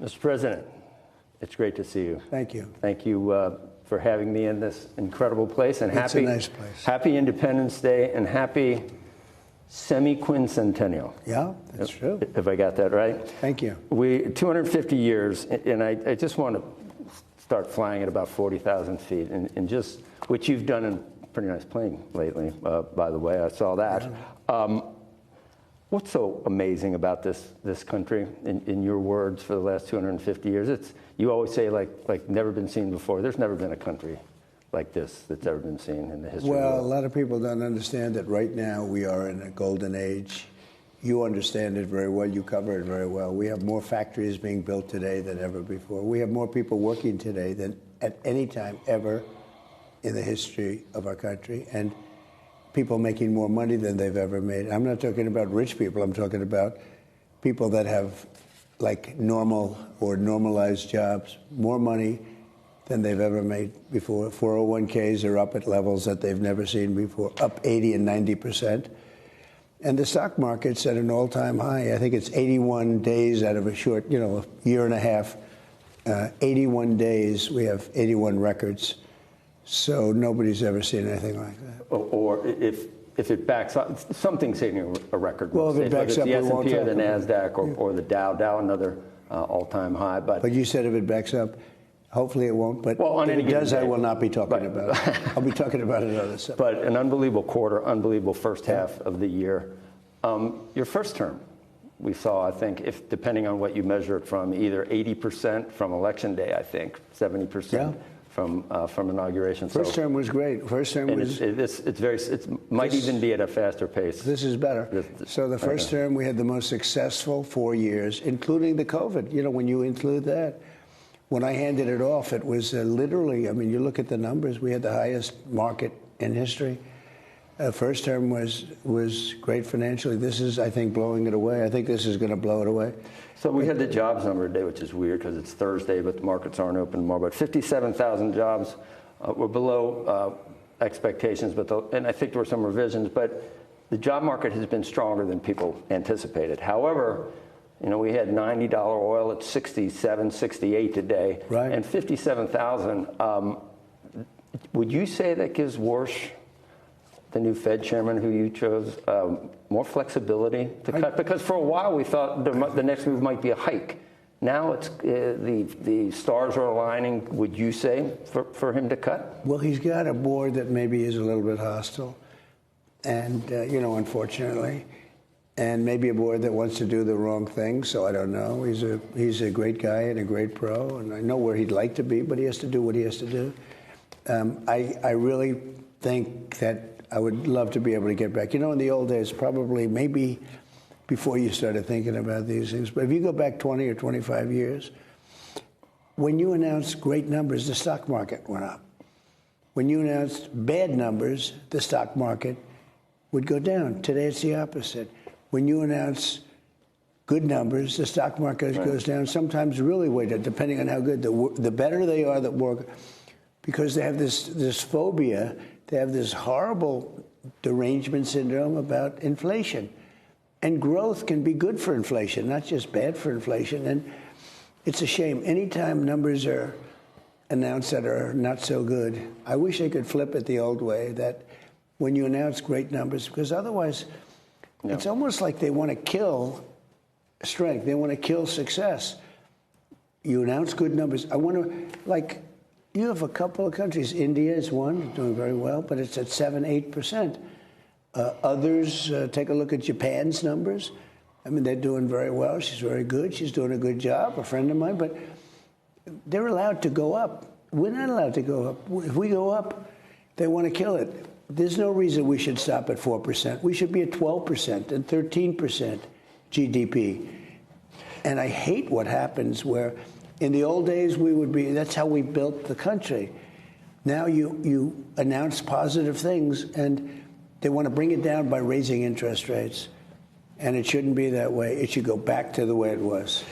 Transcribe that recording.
Mr. President, it's great to see you. Thank you. Thank you for having me in this incredible place. And it's a nice place. Happy Independence Day and happy semi-quincentennial. Yeah, that's true. If I got that right. Thank you. 250 years, and I just want to start flying at about 40,000 feet, and just, which you've done in pretty nice plane lately, by the way. I saw that. Yeah. What's so amazing about this country, in your words, for the last 250 years? You always say, like never been seen before. There's never been a country like this that's ever been seen in the history of the world. Well, a lot of people don't understand that right now we are in a golden age. You understand it very well. You cover it very well. We have more factories being built today than ever before. We have more people working today than at any time ever in the history of our country. And people making more money than they've ever made. I'm not talking about rich people. I'm talking about people that have like normal or normalized jobs, more money than they've ever made before. 401ks are up at levels that they've never seen before, up 80 and 90%. And the stock market's at an all-time high. I think it's 81 days out of a short, year and a half. 81 days, we have 81 records. So nobody's ever seen anything like that. Or if it backs up, something's hitting a record. Well, if it backs up, the S&P or the NASDAQ or the Dow another all-time high. But you said if it backs up, hopefully it won't. But if it does, I will not be talking about it. I'll be talking about another stuff. But an unbelievable quarter, unbelievable first half of the year. Your first term, we saw, I think, if depending on what you measure it from, either 80% from Election Day, I think, 70%. Yeah. From inauguration. First term was great. First term was. It might even be at a faster pace. This is better. So the first term, we had the most successful 4 years, including the COVID. When you include that, when I handed it off, it was literally. I mean, you look at the numbers. We had the highest market in history. First term was great financially. This is, I think, blowing it away. I think this is going to blow it away. So we had the jobs number today, which is weird because it's Thursday, but the markets aren't open tomorrow. But 57,000 jobs were below expectations, and I think there were some revisions. But the job market has been stronger than people anticipated. However, we had $90 oil at 67, 68 today, right, and 57,000. Would you say that gives Warsh, the new Fed chairman who you chose, more flexibility to cut? Because for a while we thought the next move might be a hike. Now it's the stars are aligning, would you say, for him to cut? Well, he's got a board that maybe is a little bit hostile, and, unfortunately, and maybe a board that wants to do the wrong thing, so I don't know. He's a great guy and a great pro, and I know where he'd like to be, but he has to do what he has to do. I really think that I would love to be able to get back. In the old days, probably maybe before you started thinking about these things, but if you go back 20 or 25 years, when you announced great numbers, the stock market went up. When you announced bad numbers, the stock market would go down. Today, it's the opposite. When you announce good numbers, the stock market goes down, sometimes really way down, depending on how good. The better they are, the more, because they have this phobia. They have this horrible derangement syndrome about inflation. And growth can be good for inflation, not just bad for inflation. And it's a shame. Anytime numbers are announced that are not so good, I wish I could flip it the old way, that when you announce great numbers, because otherwise it's almost like they want to kill strength. They want to kill success. You announce good numbers. I want to, you have a couple of countries. India is one, doing very well, but it's at 7-8%. Others, take a look at Japan's numbers. I mean, they're doing very well. She's very good. She's doing a good job, a friend of mine. But they're allowed to go up. We're not allowed to go up. If we go up, they want to kill it. There's no reason we should stop at 4%. We should be at 12% and 13% GDP. And I hate what happens where in the old days, that's how we built the country. Now you announce positive things, and they want to bring it down by raising interest rates. And it shouldn't be that way. It should go back to the way it was.